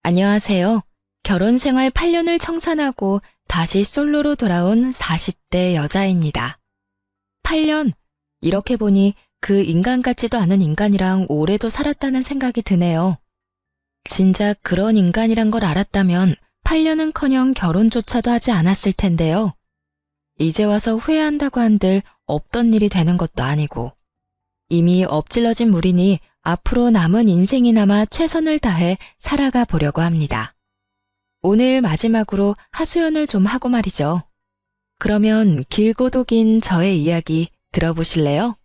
안녕하세요. 결혼 생활 8년을 청산하고 다시 솔로로 돌아온 40대 여자입니다. 8년? 이렇게 보니 그 인간 같지도 않은 인간이랑 오래도 살았다는 생각이 드네요. 진작 그런 인간이란 걸 알았다면 8년은커녕 결혼조차도 하지 않았을 텐데요. 이제 와서 후회한다고 한들 없던 일이 되는 것도 아니고 이미 엎질러진 물이니 앞으로 남은 인생이나마 최선을 다해 살아가 보려고 합니다. 오늘 마지막으로 하소연을 좀 하고 말이죠. 그러면 길고도 긴 저의 이야기 들어보실래요?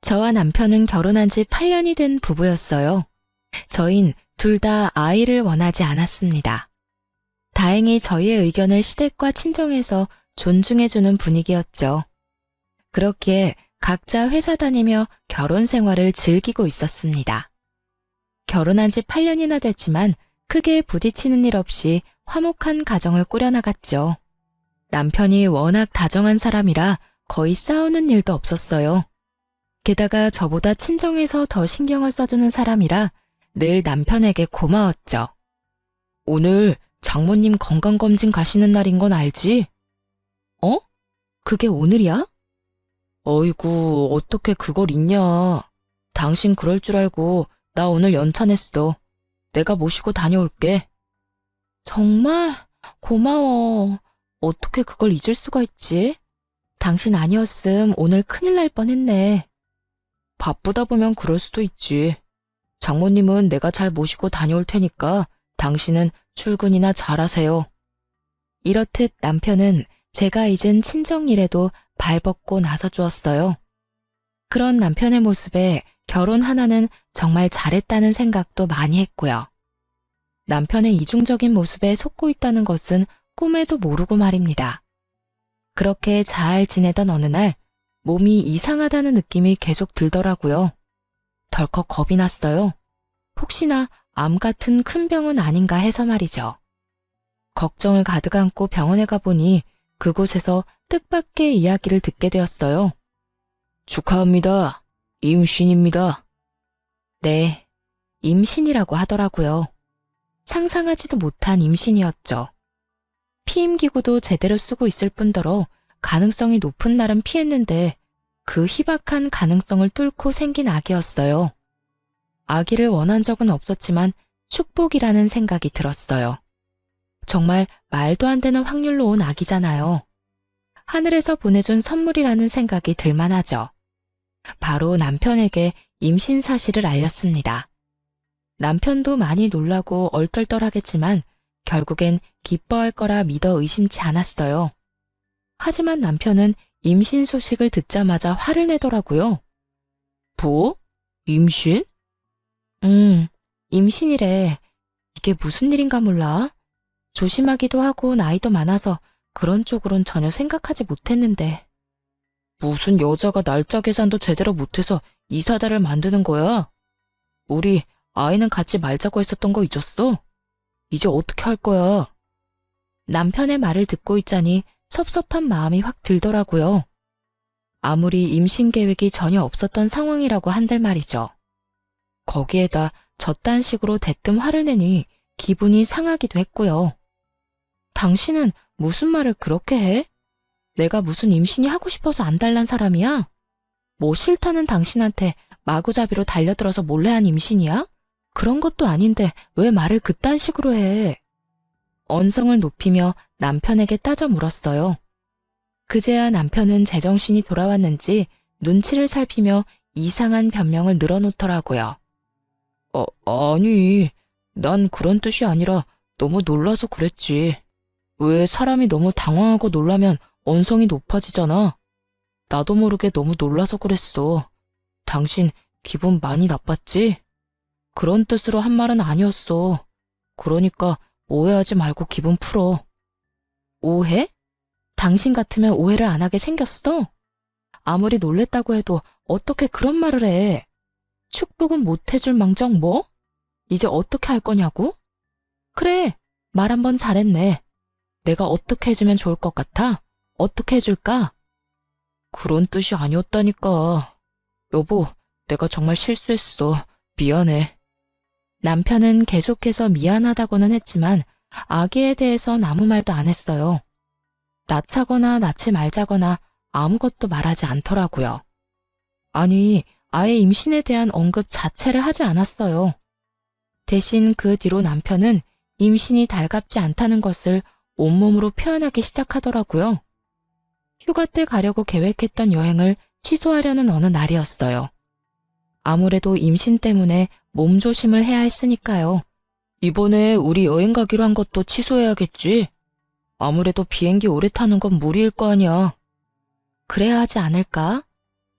저와 남편은 결혼한 지 8년이 된 부부였어요. 저흰 둘 다 아이를 원하지 않았습니다. 다행히 저희의 의견을 시댁과 친정에서 존중해주는 분위기였죠. 그렇기에 각자 회사 다니며 결혼 생활을 즐기고 있었습니다. 결혼한 지 8년이나 됐지만 크게 부딪히는 일 없이 화목한 가정을 꾸려나갔죠. 남편이 워낙 다정한 사람이라 거의 싸우는 일도 없었어요. 게다가 저보다 친정에서 더 신경을 써주는 사람이라 늘 남편에게 고마웠죠. 오늘 장모님 건강검진 가시는 날인 건 알지? 어? 그게 오늘이야? 어이구, 어떻게 그걸 잊냐. 당신 그럴 줄 알고 나 오늘 연차냈어. 내가 모시고 다녀올게. 정말? 고마워. 어떻게 그걸 잊을 수가 있지? 당신 아니었음 오늘 큰일 날 뻔했네. 바쁘다 보면 그럴 수도 있지. 장모님은 내가 잘 모시고 다녀올 테니까 당신은 출근이나 잘하세요. 이렇듯 남편은 제가 잊은 친정 일에도 발벗고 나서주었어요. 그런 남편의 모습에 결혼 하나는 정말 잘했다는 생각도 많이 했고요. 남편의 이중적인 모습에 속고 있다는 것은 꿈에도 모르고 말입니다. 그렇게 잘 지내던 어느 날 몸이 이상하다는 느낌이 계속 들더라고요. 덜컥 겁이 났어요. 혹시나 암 같은 큰 병은 아닌가 해서 말이죠. 걱정을 가득 안고 병원에 가보니 그곳에서 뜻밖의 이야기를 듣게 되었어요. 축하합니다. 임신입니다. 네, 임신이라고 하더라고요. 상상하지도 못한 임신이었죠. 피임기구도 제대로 쓰고 있을 뿐더러 가능성이 높은 날은 피했는데 그 희박한 가능성을 뚫고 생긴 아기였어요. 아기를 원한 적은 없었지만 축복이라는 생각이 들었어요. 정말 말도 안 되는 확률로 온 아기잖아요. 하늘에서 보내준 선물이라는 생각이 들만하죠. 바로 남편에게 임신 사실을 알렸습니다. 남편도 많이 놀라고 얼떨떨하겠지만 결국엔 기뻐할 거라 믿어 의심치 않았어요. 하지만 남편은 임신 소식을 듣자마자 화를 내더라고요. 뭐? 임신? 임신이래. 이게 무슨 일인가 몰라. 조심하기도 하고 나이도 많아서 그런 쪽으론 전혀 생각하지 못했는데. 무슨 여자가 날짜 계산도 제대로 못해서 이사다를 만드는 거야? 우리 아이는 갖지 말자고 했었던 거 잊었어? 이제 어떻게 할 거야? 남편의 말을 듣고 있자니 섭섭한 마음이 확 들더라고요. 아무리 임신 계획이 전혀 없었던 상황이라고 한들 말이죠. 거기에다 저딴 식으로 대뜸 화를 내니 기분이 상하기도 했고요. 당신은 무슨 말을 그렇게 해? 내가 무슨 임신이 하고 싶어서 안달난 사람이야? 뭐 싫다는 당신한테 마구잡이로 달려들어서 몰래 한 임신이야? 그런 것도 아닌데 왜 말을 그딴 식으로 해? 언성을 높이며 남편에게 따져 물었어요. 그제야 남편은 제정신이 돌아왔는지 눈치를 살피며 이상한 변명을 늘어놓더라고요. 아니, 난 그런 뜻이 아니라 너무 놀라서 그랬지. 왜 사람이 너무 당황하고 놀라면 언성이 높아지잖아. 나도 모르게 너무 놀라서 그랬어. 당신 기분 많이 나빴지? 그런 뜻으로 한 말은 아니었어. 그러니까 오해하지 말고 기분 풀어. 오해? 당신 같으면 오해를 안 하게 생겼어? 아무리 놀랬다고 해도 어떻게 그런 말을 해? 축복은 못 해줄 망정 뭐? 이제 어떻게 할 거냐고? 그래, 말 한번 잘했네. 내가 어떻게 해주면 좋을 것 같아? 어떻게 해줄까? 그런 뜻이 아니었다니까. 여보, 내가 정말 실수했어. 미안해. 남편은 계속해서 미안하다고는 했지만 아기에 대해선 아무 말도 안 했어요. 낳자거나 낳지 말자거나 아무것도 말하지 않더라고요. 아니, 아예 임신에 대한 언급 자체를 하지 않았어요. 대신 그 뒤로 남편은 임신이 달갑지 않다는 것을 온몸으로 표현하기 시작하더라고요. 휴가 때 가려고 계획했던 여행을 취소하려는 어느 날이었어요. 아무래도 임신 때문에 몸조심을 해야 했으니까요. 이번에 우리 여행 가기로 한 것도 취소해야겠지. 아무래도 비행기 오래 타는 건 무리일 거 아니야. 그래야 하지 않을까?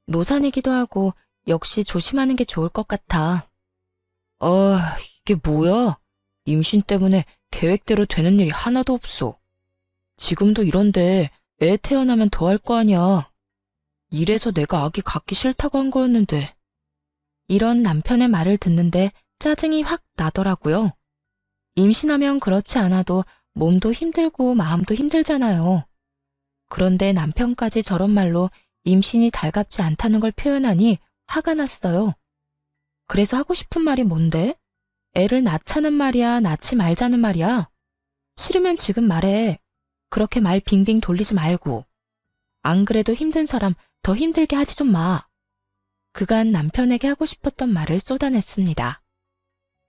노산이기도 하고 역시 조심하는 게 좋을 것 같아. 이게 뭐야? 임신 때문에 계획대로 되는 일이 하나도 없어. 지금도 이런데 애 태어나면 더 할 거 아니야. 이래서 내가 아기 갖기 싫다고 한 거였는데. 이런 남편의 말을 듣는데 짜증이 확 나더라고요. 임신하면 그렇지 않아도 몸도 힘들고 마음도 힘들잖아요. 그런데 남편까지 저런 말로 임신이 달갑지 않다는 걸 표현하니 화가 났어요. 그래서 하고 싶은 말이 뭔데? 애를 낳자는 말이야, 낳지 말자는 말이야? 싫으면 지금 말해. 그렇게 말 빙빙 돌리지 말고. 안 그래도 힘든 사람 더 힘들게 하지 좀 마. 그간 남편에게 하고 싶었던 말을 쏟아냈습니다.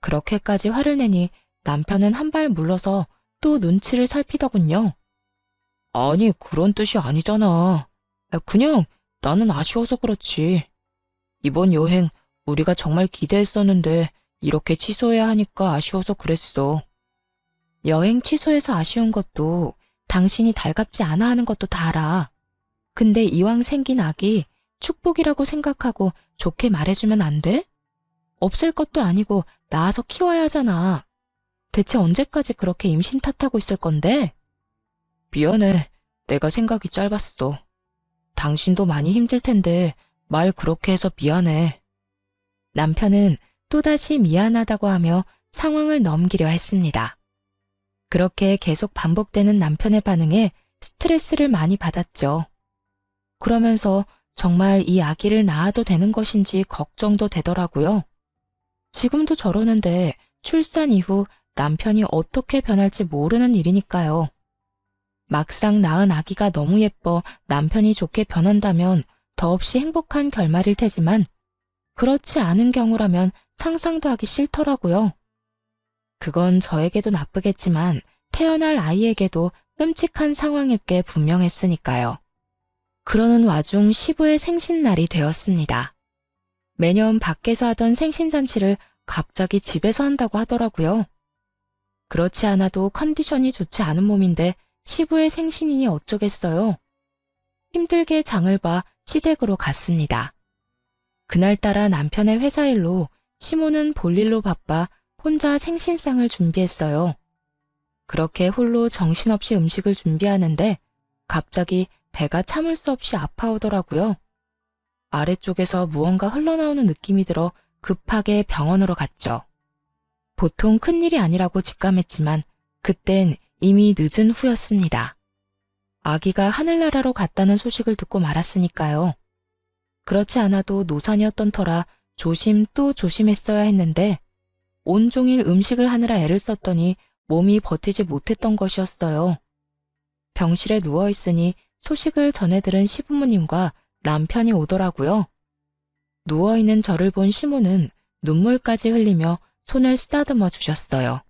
그렇게까지 화를 내니 남편은 한 발 물러서 또 눈치를 살피더군요. 아니, 그런 뜻이 아니잖아. 그냥 나는 아쉬워서 그렇지. 이번 여행 우리가 정말 기대했었는데 이렇게 취소해야 하니까 아쉬워서 그랬어. 여행 취소해서 아쉬운 것도 당신이 달갑지 않아 하는 것도 다 알아. 근데 이왕 생긴 아기 축복이라고 생각하고 좋게 말해주면 안 돼? 없을 것도 아니고 낳아서 키워야 하잖아. 대체 언제까지 그렇게 임신 탓하고 있을 건데? 미안해. 내가 생각이 짧았어. 당신도 많이 힘들 텐데 말 그렇게 해서 미안해. 남편은 또다시 미안하다고 하며 상황을 넘기려 했습니다. 그렇게 계속 반복되는 남편의 반응에 스트레스를 많이 받았죠. 그러면서 정말 이 아기를 낳아도 되는 것인지 걱정도 되더라고요. 지금도 저러는데 출산 이후 남편이 어떻게 변할지 모르는 일이니까요. 막상 낳은 아기가 너무 예뻐 남편이 좋게 변한다면 더없이 행복한 결말일 테지만 그렇지 않은 경우라면 상상도 하기 싫더라고요. 그건 저에게도 나쁘겠지만 태어날 아이에게도 끔찍한 상황일 게 분명했으니까요. 그러는 와중 시부의 생신날이 되었습니다. 매년 밖에서 하던 생신잔치를 갑자기 집에서 한다고 하더라고요. 그렇지 않아도 컨디션이 좋지 않은 몸인데 시부의 생신이니 어쩌겠어요. 힘들게 장을 봐 시댁으로 갔습니다. 그날따라 남편의 회사 일로 시모는 볼일로 바빠 혼자 생신상을 준비했어요. 그렇게 홀로 정신없이 음식을 준비하는데 갑자기 배가 참을 수 없이 아파오더라고요. 아래쪽에서 무언가 흘러나오는 느낌이 들어 급하게 병원으로 갔죠. 보통 큰일이 아니라고 직감했지만 그땐 이미 늦은 후였습니다. 아기가 하늘나라로 갔다는 소식을 듣고 말았으니까요. 그렇지 않아도 노산이었던 터라 조심 또 조심했어야 했는데 온종일 음식을 하느라 애를 썼더니 몸이 버티지 못했던 것이었어요. 병실에 누워있으니 소식을 전해 들은 시부모님과 남편이 오더라고요. 누워있는 저를 본 시모는 눈물까지 흘리며 손을 쓰다듬어 주셨어요.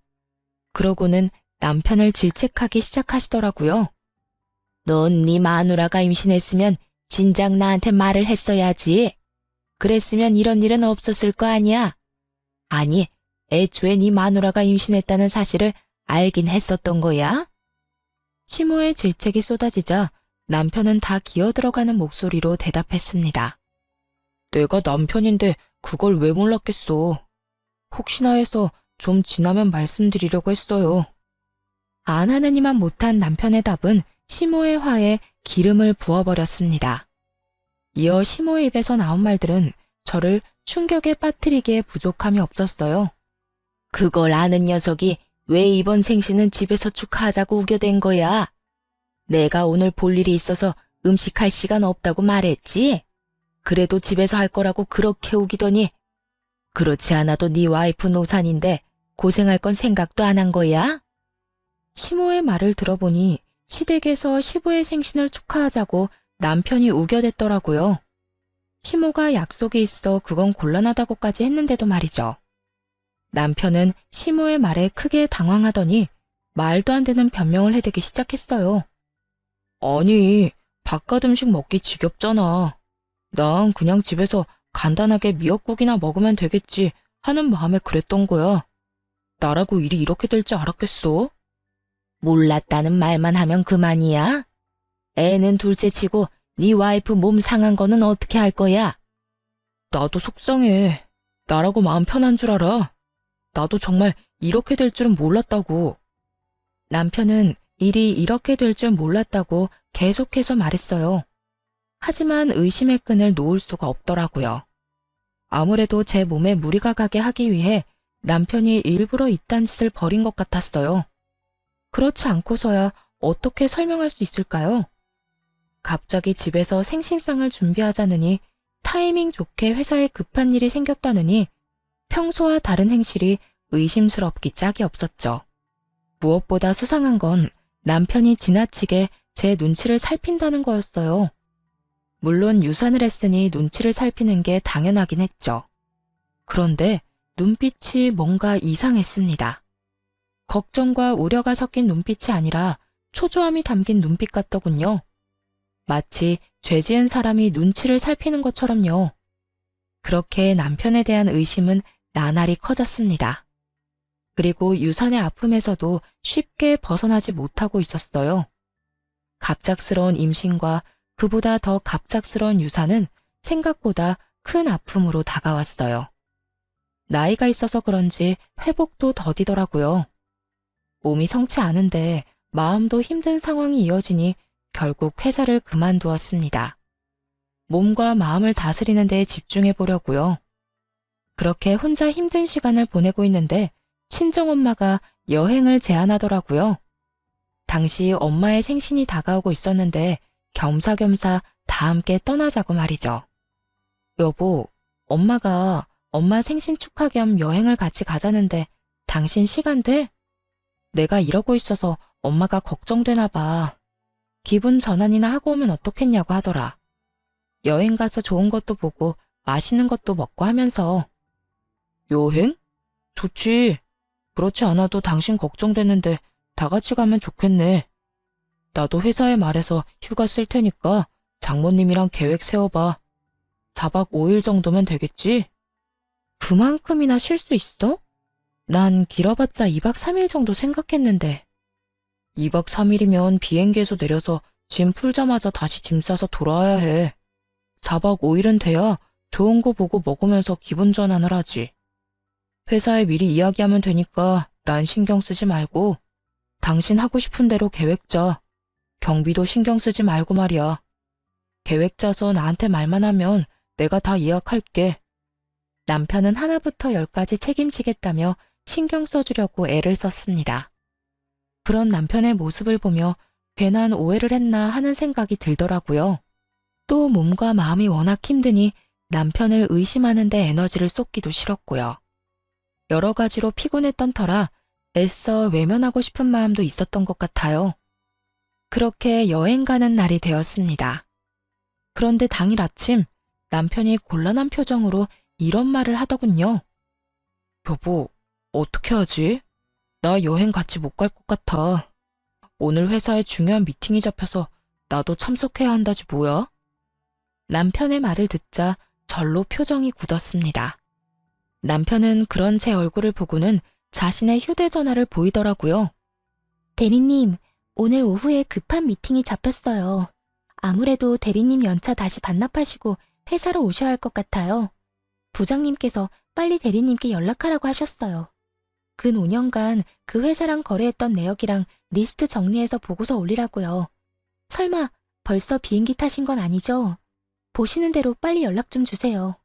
그러고는 남편을 질책하기 시작하시더라고요. 넌 네 마누라가 임신했으면 진작 나한테 말을 했어야지. 그랬으면 이런 일은 없었을 거 아니야. 아니, 애초에 네 마누라가 임신했다는 사실을 알긴 했었던 거야? 시모의 질책이 쏟아지자 남편은 다 기어들어가는 목소리로 대답했습니다. 내가 남편인데 그걸 왜 몰랐겠어. 혹시나 해서 좀 지나면 말씀드리려고 했어요. 안 하느니만 못한 남편의 답은 시모의 화에 기름을 부어버렸습니다. 이어 시모의 입에서 나온 말들은 저를 충격에 빠뜨리기에 부족함이 없었어요. 그걸 아는 녀석이 왜 이번 생신은 집에서 축하하자고 우겨댄 거야? 내가 오늘 볼 일이 있어서 음식할 시간 없다고 말했지? 그래도 집에서 할 거라고 그렇게 우기더니 그렇지 않아도 네 와이프 노산인데 고생할 건 생각도 안 한 거야? 시모의 말을 들어보니 시댁에서 시부의 생신을 축하하자고 남편이 우겨댔더라고요. 시모가 약속이 있어 그건 곤란하다고까지 했는데도 말이죠. 남편은 시모의 말에 크게 당황하더니 말도 안 되는 변명을 해대기 시작했어요. 아니, 바깥 음식 먹기 지겹잖아. 난 그냥 집에서 간단하게 미역국이나 먹으면 되겠지 하는 마음에 그랬던 거야. 나라고 일이 이렇게 될 줄 알았겠어? 몰랐다는 말만 하면 그만이야? 애는 둘째치고 네 와이프 몸 상한 거는 어떻게 할 거야? 나도 속상해. 나라고 마음 편한 줄 알아. 나도 정말 이렇게 될 줄은 몰랐다고. 남편은 일이 이렇게 될 줄 몰랐다고 계속해서 말했어요. 하지만 의심의 끈을 놓을 수가 없더라고요. 아무래도 제 몸에 무리가 가게 하기 위해 남편이 일부러 이딴 짓을 벌인 것 같았어요. 그렇지 않고서야 어떻게 설명할 수 있을까요? 갑자기 집에서 생신상을 준비하자느니 타이밍 좋게 회사에 급한 일이 생겼다느니 평소와 다른 행실이 의심스럽기 짝이 없었죠. 무엇보다 수상한 건 남편이 지나치게 제 눈치를 살핀다는 거였어요. 물론 유산을 했으니 눈치를 살피는 게 당연하긴 했죠. 그런데 눈빛이 뭔가 이상했습니다. 걱정과 우려가 섞인 눈빛이 아니라 초조함이 담긴 눈빛 같더군요. 마치 죄 지은 사람이 눈치를 살피는 것처럼요. 그렇게 남편에 대한 의심은 나날이 커졌습니다. 그리고 유산의 아픔에서도 쉽게 벗어나지 못하고 있었어요. 갑작스러운 임신과 그보다 더 갑작스러운 유산은 생각보다 큰 아픔으로 다가왔어요. 나이가 있어서 그런지 회복도 더디더라고요. 몸이 성치 않은데 마음도 힘든 상황이 이어지니 결국 회사를 그만두었습니다. 몸과 마음을 다스리는 데 집중해 보려고요. 그렇게 혼자 힘든 시간을 보내고 있는데 친정엄마가 여행을 제안하더라고요. 당시 엄마의 생신이 다가오고 있었는데 겸사겸사 다 함께 떠나자고 말이죠. 여보, 엄마가 엄마 생신 축하 겸 여행을 같이 가자는데 당신 시간 돼? 내가 이러고 있어서 엄마가 걱정되나 봐. 기분 전환이나 하고 오면 어떻겠냐고 하더라. 여행 가서 좋은 것도 보고 맛있는 것도 먹고 하면서. 여행? 좋지. 그렇지 않아도 당신 걱정되는데 다 같이 가면 좋겠네. 나도 회사에 말해서 휴가 쓸 테니까 장모님이랑 계획 세워봐. 4박 5일 정도면 되겠지? 그만큼이나 쉴 수 있어? 난 길어봤자 2박 3일 정도 생각했는데. 2박 3일이면 비행기에서 내려서 짐 풀자마자 다시 짐 싸서 돌아와야 해. 4박 5일은 돼야 좋은 거 보고 먹으면서 기분 전환을 하지. 회사에 미리 이야기하면 되니까 난 신경 쓰지 말고 당신 하고 싶은 대로 계획 짜. 경비도 신경 쓰지 말고 말이야. 계획 짜서 나한테 말만 하면 내가 다 예약할게. 남편은 하나부터 열까지 책임지겠다며 신경 써주려고 애를 썼습니다. 그런 남편의 모습을 보며 괜한 오해를 했나 하는 생각이 들더라고요. 또 몸과 마음이 워낙 힘드니 남편을 의심하는 데 에너지를 쏟기도 싫었고요. 여러 가지로 피곤했던 터라 애써 외면하고 싶은 마음도 있었던 것 같아요. 그렇게 여행 가는 날이 되었습니다. 그런데 당일 아침 남편이 곤란한 표정으로 이런 말을 하더군요. 여보, 어떻게 하지? 나 여행 같이 못 갈 것 같아. 오늘 회사에 중요한 미팅이 잡혀서 나도 참석해야 한다지 뭐야? 남편의 말을 듣자 절로 표정이 굳었습니다. 남편은 그런 제 얼굴을 보고는 자신의 휴대전화를 보이더라고요. 대리님, 오늘 오후에 급한 미팅이 잡혔어요. 아무래도 대리님 연차 다시 반납하시고 회사로 오셔야 할 것 같아요. 부장님께서 빨리 대리님께 연락하라고 하셨어요. 근 5년간 그 회사랑 거래했던 내역이랑 리스트 정리해서 보고서 올리라고요. 설마 벌써 비행기 타신 건 아니죠? 보시는 대로 빨리 연락 좀 주세요.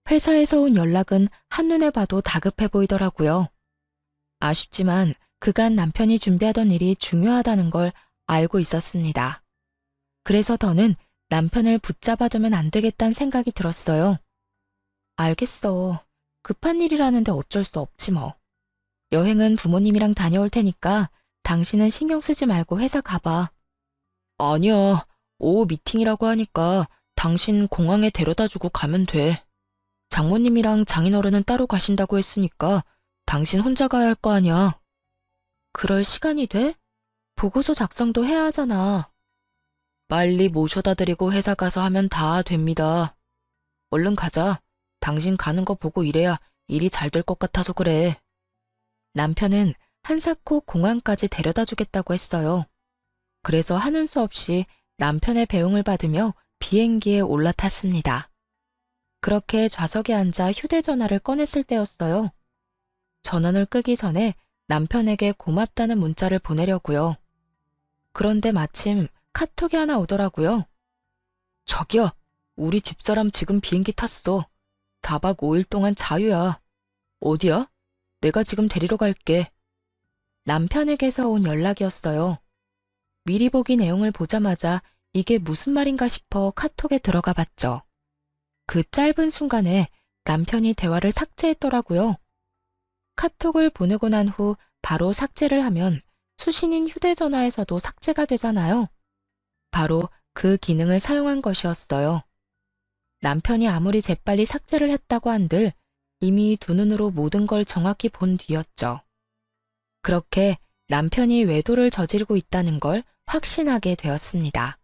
회사에서 온 연락은 한눈에 봐도 다급해 보이더라고요. 아쉽지만 그간 남편이 준비하던 일이 중요하다는 걸 알고 있었습니다. 그래서 더는 남편을 붙잡아두면 안 되겠다는 생각이 들었어요. 알겠어. 급한 일이라는데 어쩔 수 없지 뭐. 여행은 부모님이랑 다녀올 테니까 당신은 신경 쓰지 말고 회사 가봐. 아니야. 오후 미팅이라고 하니까 당신 공항에 데려다주고 가면 돼. 장모님이랑 장인어른은 따로 가신다고 했으니까 당신 혼자 가야 할 거 아니야. 그럴 시간이 돼? 보고서 작성도 해야 하잖아. 빨리 모셔다 드리고 회사 가서 하면 다 됩니다. 얼른 가자. 당신 가는 거 보고 이래야 일이 잘 될 것 같아서 그래. 남편은 한사코 공항까지 데려다 주겠다고 했어요. 그래서 하는 수 없이 남편의 배웅을 받으며 비행기에 올라탔습니다. 그렇게 좌석에 앉아 휴대전화를 꺼냈을 때였어요. 전원을 끄기 전에 남편에게 고맙다는 문자를 보내려고요. 그런데 마침 카톡이 하나 오더라고요. 자기야, 우리 집사람 지금 비행기 탔어. 4박 5일 동안 자유야. 어디야? 내가 지금 데리러 갈게. 남편에게서 온 연락이었어요. 미리 보기 내용을 보자마자 이게 무슨 말인가 싶어 카톡에 들어가 봤죠. 그 짧은 순간에 남편이 대화를 삭제했더라고요. 카톡을 보내고 난 후 바로 삭제를 하면 수신인 휴대전화에서도 삭제가 되잖아요. 바로 그 기능을 사용한 것이었어요. 남편이 아무리 재빨리 삭제를 했다고 한들 이미 두 눈으로 모든 걸 정확히 본 뒤였죠. 그렇게 남편이 외도를 저지르고 있다는 걸 확신하게 되었습니다.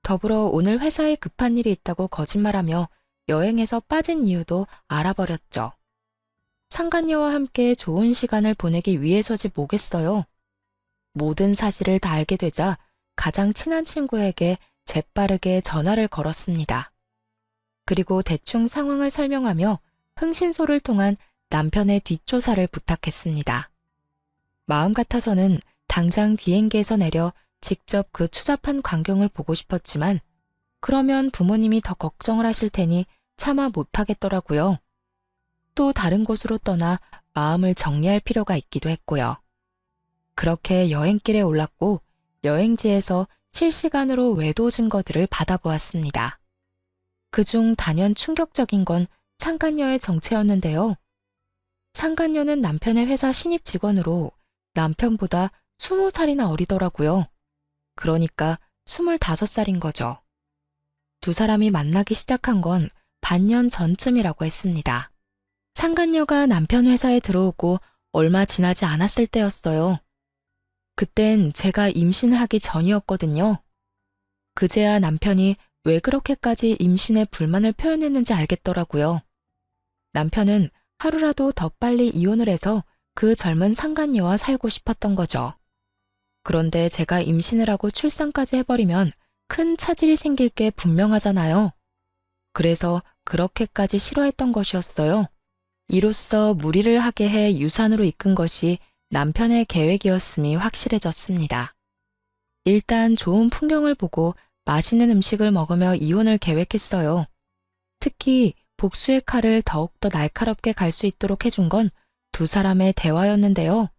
더불어 오늘 회사에 급한 일이 있다고 거짓말하며 여행에서 빠진 이유도 알아버렸죠. 상간녀와 함께 좋은 시간을 보내기 위해서지 뭐겠어요. 모든 사실을 다 알게 되자 가장 친한 친구에게 재빠르게 전화를 걸었습니다. 그리고 대충 상황을 설명하며 흥신소를 통한 남편의 뒷조사를 부탁했습니다. 마음 같아서는 당장 비행기에서 내려 직접 그 추잡한 광경을 보고 싶었지만 그러면 부모님이 더 걱정을 하실 테니 차마 못하겠더라고요. 또 다른 곳으로 떠나 마음을 정리할 필요가 있기도 했고요. 그렇게 여행길에 올랐고 여행지에서 실시간으로 외도 증거들을 받아보았습니다. 그중 단연 충격적인 건 상간녀의 정체였는데요. 상간녀는 남편의 회사 신입 직원으로 남편보다 20살이나 어리더라고요. 그러니까 25살인 거죠. 두 사람이 만나기 시작한 건 반년 전쯤이라고 했습니다. 상간녀가 남편 회사에 들어오고 얼마 지나지 않았을 때였어요. 그땐 제가 임신을 하기 전이었거든요. 그제야 남편이 왜 그렇게까지 임신에 불만을 표현했는지 알겠더라고요. 남편은 하루라도 더 빨리 이혼을 해서 그 젊은 상간녀와 살고 싶었던 거죠. 그런데 제가 임신을 하고 출산까지 해버리면 큰 차질이 생길 게 분명하잖아요. 그래서 그렇게까지 싫어했던 것이었어요. 이로써 무리를 하게 해 유산으로 이끈 것이 남편의 계획이었음이 확실해졌습니다. 일단 좋은 풍경을 보고 맛있는 음식을 먹으며 이혼을 계획했어요. 특히 복수의 칼을 더욱더 날카롭게 갈 수 있도록 해준 건 두 사람의 대화였는데요.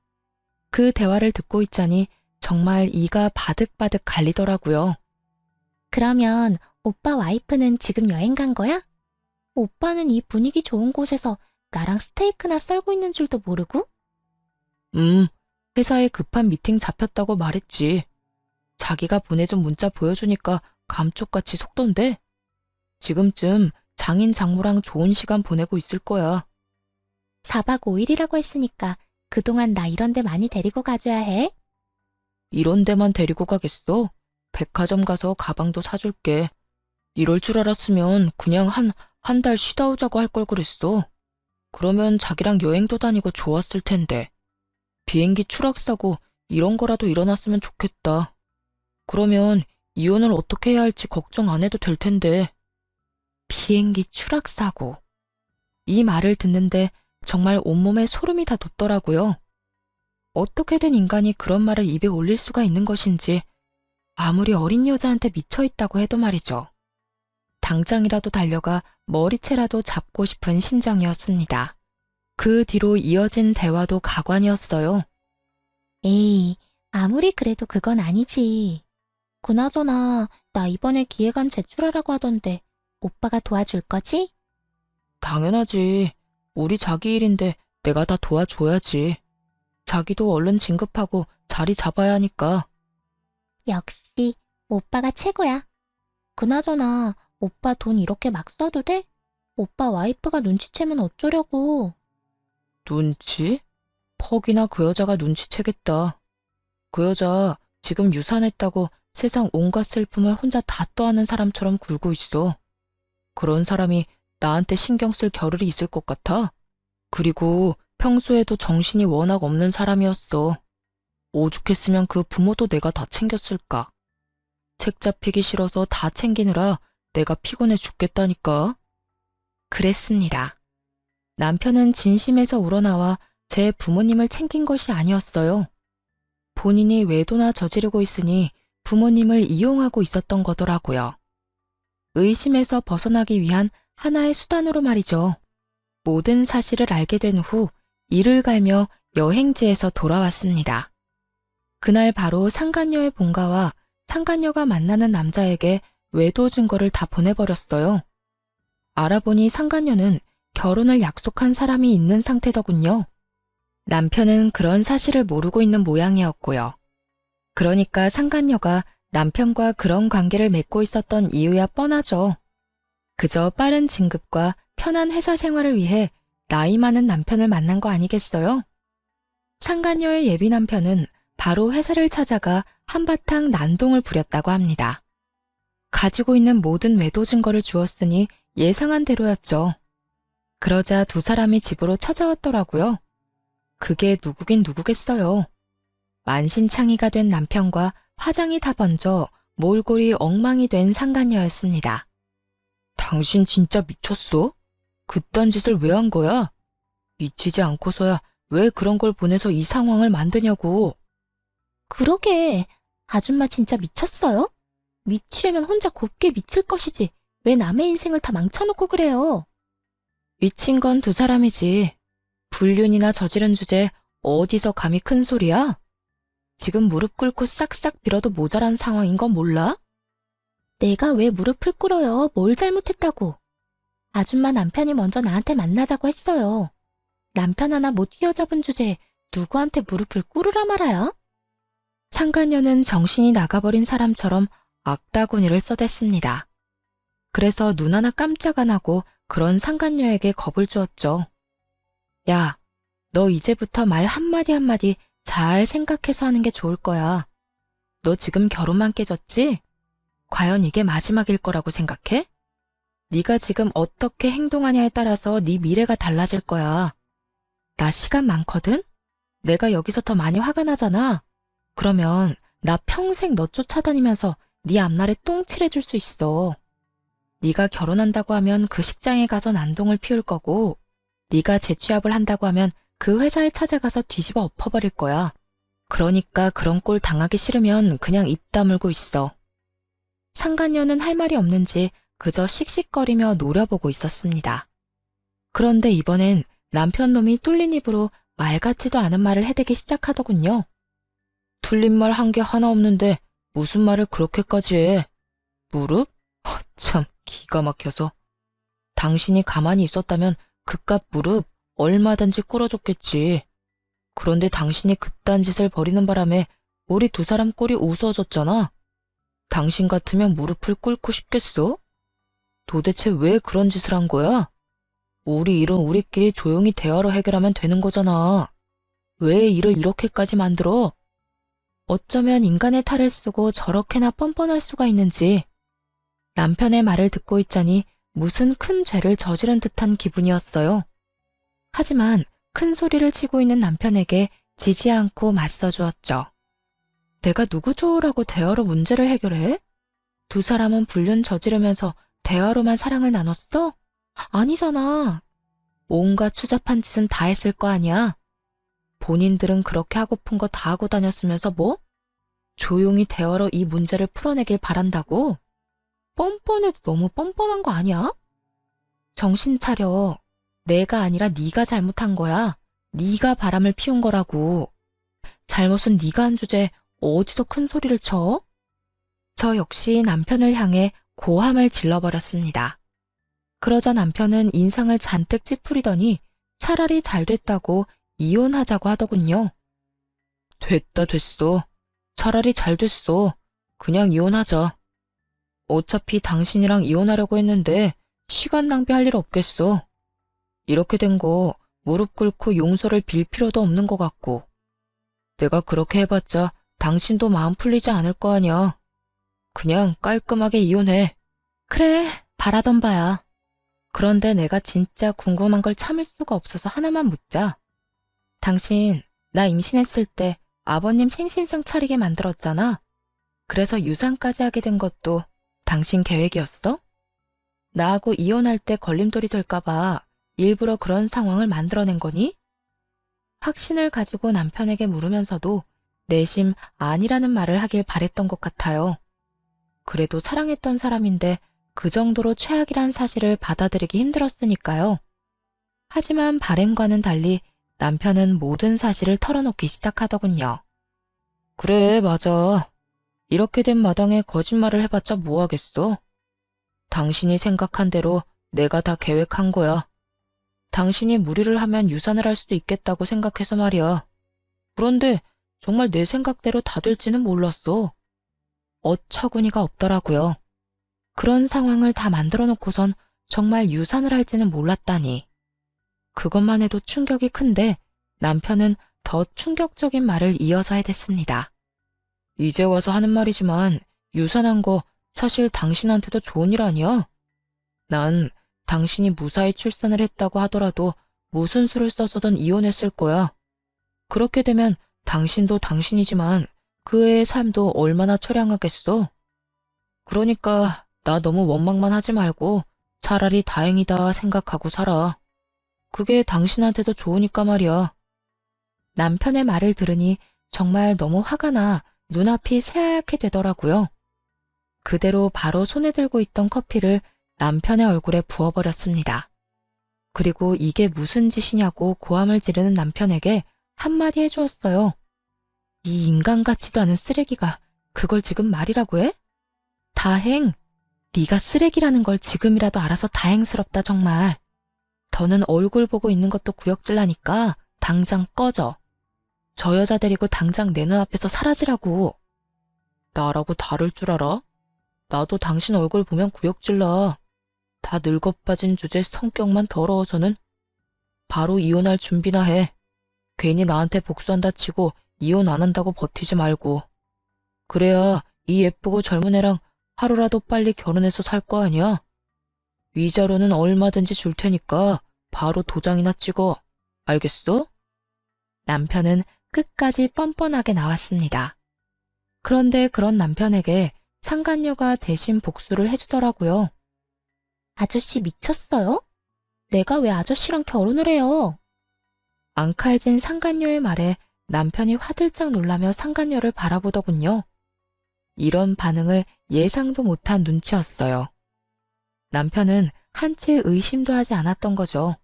그 대화를 듣고 있자니 정말 이가 바득바득 갈리더라고요. 그러면 오빠 와이프는 지금 여행 간 거야? 오빠는 이 분위기 좋은 곳에서 나랑 스테이크나 썰고 있는 줄도 모르고? 회사에 급한 미팅 잡혔다고 말했지. 자기가 보내준 문자 보여주니까 감쪽같이 속던데. 지금쯤 장인 장모랑 좋은 시간 보내고 있을 거야. 4박 5일이라고 했으니까 그동안 나 이런 데 많이 데리고 가줘야 해. 이런 데만 데리고 가겠어? 백화점 가서 가방도 사줄게. 이럴 줄 알았으면 그냥 한 달 쉬다 오자고 할 걸 그랬어. 그러면 자기랑 여행도 다니고 좋았을 텐데. 비행기 추락사고 이런 거라도 일어났으면 좋겠다. 그러면 이혼을 어떻게 해야 할지 걱정 안 해도 될 텐데. 비행기 추락사고. 이 말을 듣는데 정말 온몸에 소름이 다 돋더라고요. 어떻게 된 인간이 그런 말을 입에 올릴 수가 있는 것인지 아무리 어린 여자한테 미쳐있다고 해도 말이죠. 당장이라도 달려가 머리채라도 잡고 싶은 심정이었습니다. 그 뒤로 이어진 대화도 가관이었어요. 에이, 아무리 그래도 그건 아니지. 그나저나 나 이번에 기획안 제출하라고 하던데 오빠가 도와줄 거지? 당연하지. 우리 자기 일인데 내가 다 도와줘야지. 자기도 얼른 진급하고 자리 잡아야 하니까. 역시 오빠가 최고야. 그나저나 오빠 돈 이렇게 막 써도 돼? 오빠 와이프가 눈치채면 어쩌려고. 눈치? 퍽이나 그 여자가 눈치채겠다. 그 여자 지금 유산했다고 세상 온갖 슬픔을 혼자 다 떠안는 사람처럼 굴고 있어. 그런 사람이 나한테 신경 쓸 겨를이 있을 것 같아? 그리고 평소에도 정신이 워낙 없는 사람이었어. 오죽했으면 그 부모도 내가 다 챙겼을까. 책 잡히기 싫어서 다 챙기느라 내가 피곤해 죽겠다니까. 그랬습니다. 남편은 진심에서 우러나와 제 부모님을 챙긴 것이 아니었어요. 본인이 외도나 저지르고 있으니 부모님을 이용하고 있었던 거더라고요. 의심에서 벗어나기 위한 하나의 수단으로 말이죠. 모든 사실을 알게 된 후 이를 갈며 여행지에서 돌아왔습니다. 그날 바로 상간녀의 본가와 상간녀가 만나는 남자에게 외도 증거를 다 보내버렸어요. 알아보니 상간녀는 결혼을 약속한 사람이 있는 상태더군요. 남편은 그런 사실을 모르고 있는 모양이었고요. 그러니까 상간녀가 남편과 그런 관계를 맺고 있었던 이유야 뻔하죠. 그저 빠른 진급과 편한 회사 생활을 위해 나이 많은 남편을 만난 거 아니겠어요? 상간녀의 예비 남편은 바로 회사를 찾아가 한바탕 난동을 부렸다고 합니다. 가지고 있는 모든 외도 증거를 주었으니 예상한 대로였죠. 그러자 두 사람이 집으로 찾아왔더라고요. 그게 누구긴 누구겠어요. 만신창이가 된 남편과 화장이 다 번져 몰골이 엉망이 된 상간녀였습니다. 당신 진짜 미쳤어? 그딴 짓을 왜 한 거야? 미치지 않고서야 왜 그런 걸 보내서 이 상황을 만드냐고. 그러게, 아줌마 진짜 미쳤어요? 미치려면 혼자 곱게 미칠 것이지. 왜 남의 인생을 다 망쳐놓고 그래요? 미친 건 두 사람이지. 불륜이나 저지른 주제 어디서 감히 큰 소리야? 지금 무릎 꿇고 싹싹 빌어도 모자란 상황인 건 몰라? 내가 왜 무릎을 꿇어요? 뭘 잘못했다고? 아줌마 남편이 먼저 나한테 만나자고 했어요. 남편 하나 못 휘어잡은 주제에 누구한테 무릎을 꿇으라 말아야? 상간녀는 정신이 나가버린 사람처럼 악다구니를 써댔습니다. 그래서 눈 하나 깜짝 안 하고 그런 상간녀에게 겁을 주었죠. 야, 너 이제부터 말 한마디 한마디 잘 생각해서 하는 게 좋을 거야. 너 지금 결혼만 깨졌지? 과연 이게 마지막일 거라고 생각해? 네가 지금 어떻게 행동하냐에 따라서 네 미래가 달라질 거야. 나 시간 많거든? 내가 여기서 더 많이 화가 나잖아. 그러면 나 평생 너 쫓아다니면서 네 앞날에 똥칠해줄 수 있어. 네가 결혼한다고 하면 그 식장에 가서 난동을 피울 거고, 네가 재취업을 한다고 하면 그 회사에 찾아가서 뒤집어 엎어버릴 거야. 그러니까 그런 꼴 당하기 싫으면 그냥 입 다물고 있어. 상간녀는 할 말이 없는지 그저 씩씩거리며 노려보고 있었습니다. 그런데 이번엔 남편 놈이 뚫린 입으로 말 같지도 않은 말을 해대기 시작하더군요. 틀린 말 한 게 하나 없는데 무슨 말을 그렇게까지 해? 무릎? 참 기가 막혀서. 당신이 가만히 있었다면 그깟 무릎 얼마든지 꿇어줬겠지. 그런데 당신이 그딴 짓을 벌이는 바람에 우리 두 사람 꼴이 우스워졌잖아. 당신 같으면 무릎을 꿇고 싶겠어? 도대체 왜 그런 짓을 한 거야? 우리 일은 우리끼리 조용히 대화로 해결하면 되는 거잖아. 왜 일을 이렇게까지 만들어? 어쩌면 인간의 탈을 쓰고 저렇게나 뻔뻔할 수가 있는지. 남편의 말을 듣고 있자니 무슨 큰 죄를 저지른 듯한 기분이었어요. 하지만 큰 소리를 치고 있는 남편에게 지지 않고 맞서주었죠. 내가 누구 좋으라고 대화로 문제를 해결해? 두 사람은 불륜 저지르면서 대화로만 사랑을 나눴어? 아니잖아. 온갖 추잡한 짓은 다 했을 거 아니야. 본인들은 그렇게 하고픈 거 다 하고 다녔으면서 뭐? 조용히 대화로 이 문제를 풀어내길 바란다고? 뻔뻔해도 너무 뻔뻔한 거 아니야? 정신 차려. 내가 아니라 네가 잘못한 거야. 네가 바람을 피운 거라고. 잘못은 네가 한 주제에 어디서 큰 소리를 쳐? 저 역시 남편을 향해 고함을 질러버렸습니다. 그러자 남편은 인상을 잔뜩 찌푸리더니 차라리 잘 됐다고 이혼하자고 하더군요. 됐어. 차라리 잘 됐어. 그냥 이혼하자. 어차피 당신이랑 이혼하려고 했는데 시간 낭비할 일 없겠어. 이렇게 된 거 무릎 꿇고 용서를 빌 필요도 없는 것 같고. 내가 그렇게 해봤자 당신도 마음 풀리지 않을 거 아니야. 그냥 깔끔하게 이혼해. 그래, 바라던 바야. 그런데 내가 진짜 궁금한 걸 참을 수가 없어서 하나만 묻자. 당신, 나 임신했을 때 아버님 생신상 차리게 만들었잖아. 그래서 유산까지 하게 된 것도 당신 계획이었어? 나하고 이혼할 때 걸림돌이 될까봐 일부러 그런 상황을 만들어낸 거니? 확신을 가지고 남편에게 물으면서도 내심 아니라는 말을 하길 바랬던 것 같아요. 그래도 사랑했던 사람인데 그 정도로 최악이란 사실을 받아들이기 힘들었으니까요. 하지만 바램과는 달리 남편은 모든 사실을 털어놓기 시작하더군요. 그래, 맞아. 이렇게 된 마당에 거짓말을 해봤자 뭐 하겠어? 당신이 생각한 대로 내가 다 계획한 거야. 당신이 무리를 하면 유산을 할 수도 있겠다고 생각해서 말이야. 그런데 정말 내 생각대로 다 될지는 몰랐어. 어처구니가 없더라고요. 그런 상황을 다 만들어 놓고선 정말 유산을 할지는 몰랐다니. 그것만 해도 충격이 큰데 남편은 더 충격적인 말을 이어서 해댔습니다. 이제 와서 하는 말이지만 유산한 거 사실 당신한테도 좋은 일 아니야? 난 당신이 무사히 출산을 했다고 하더라도 무슨 수를 써서든 이혼했을 거야. 그렇게 되면 당신도 당신이지만 그 애의 삶도 얼마나 처량하겠어. 그러니까 나 너무 원망만 하지 말고 차라리 다행이다 생각하고 살아. 그게 당신한테도 좋으니까 말이야. 남편의 말을 들으니 정말 너무 화가 나 눈앞이 새하얗게 되더라고요. 그대로 바로 손에 들고 있던 커피를 남편의 얼굴에 부어버렸습니다. 그리고 이게 무슨 짓이냐고 고함을 지르는 남편에게 한마디 해주었어요. 이 인간 같지도 않은 쓰레기가 그걸 지금 말이라고 해? 다행! 네가 쓰레기라는 걸 지금이라도 알아서 다행스럽다 정말. 더는 얼굴 보고 있는 것도 구역질나니까 당장 꺼져. 저 여자 데리고 당장 내 눈앞에서 사라지라고. 나라고 다를 줄 알아? 나도 당신 얼굴 보면 구역질나. 다 늙어빠진 주제 성격만 더러워서는 바로 이혼할 준비나 해. 괜히 나한테 복수한다 치고 이혼 안 한다고 버티지 말고. 그래야 이 예쁘고 젊은 애랑 하루라도 빨리 결혼해서 살 거 아니야? 위자료는 얼마든지 줄 테니까 바로 도장이나 찍어. 알겠어? 남편은 끝까지 뻔뻔하게 나왔습니다. 그런데 그런 남편에게 상간녀가 대신 복수를 해주더라고요. 아저씨 미쳤어요? 내가 왜 아저씨랑 결혼을 해요? 앙칼진 상간녀의 말에 남편이 화들짝 놀라며 상간녀를 바라보더군요. 이런 반응을 예상도 못한 눈치였어요. 남편은 한치 의심도 하지 않았던 거죠.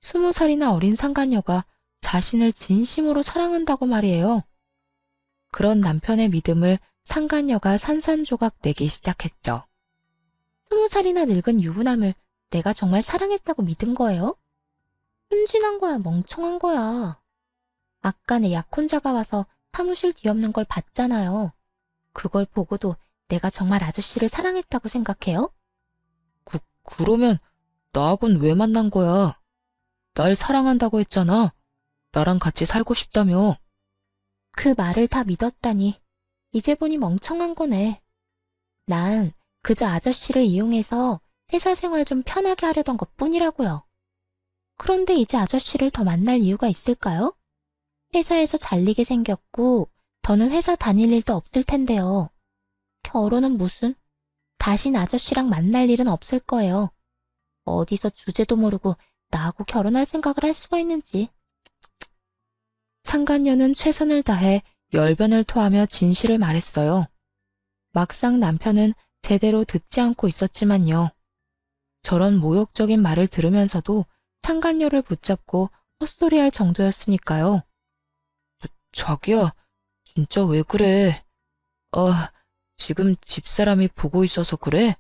20살이나 어린 상간녀가 자신을 진심으로 사랑한다고 말이에요. 그런 남편의 믿음을 상간녀가 산산조각 내기 시작했죠. 20살이나 늙은 유부남을 내가 정말 사랑했다고 믿은 거예요? 순진한 거야, 멍청한 거야. 아까 내 약혼자가 와서 사무실 뒤엎는 걸 봤잖아요. 그걸 보고도 내가 정말 아저씨를 사랑했다고 생각해요? 그러면 나하고는 왜 만난 거야? 날 사랑한다고 했잖아. 나랑 같이 살고 싶다며. 그 말을 다 믿었다니 이제 보니 멍청한 거네. 난 그저 아저씨를 이용해서 회사 생활 좀 편하게 하려던 것뿐이라고요. 그런데 이제 아저씨를 더 만날 이유가 있을까요? 회사에서 잘리게 생겼고 더는 회사 다닐 일도 없을 텐데요. 결혼은 무슨? 다신 아저씨랑 만날 일은 없을 거예요. 어디서 주제도 모르고 나하고 결혼할 생각을 할 수가 있는지. 상간녀는 최선을 다해 열변을 토하며 진실을 말했어요. 막상 남편은 제대로 듣지 않고 있었지만요. 저런 모욕적인 말을 들으면서도 상간녀를 붙잡고 헛소리할 정도였으니까요. 자기야, 진짜 왜 그래? 지금 집사람이 보고 있어서 그래?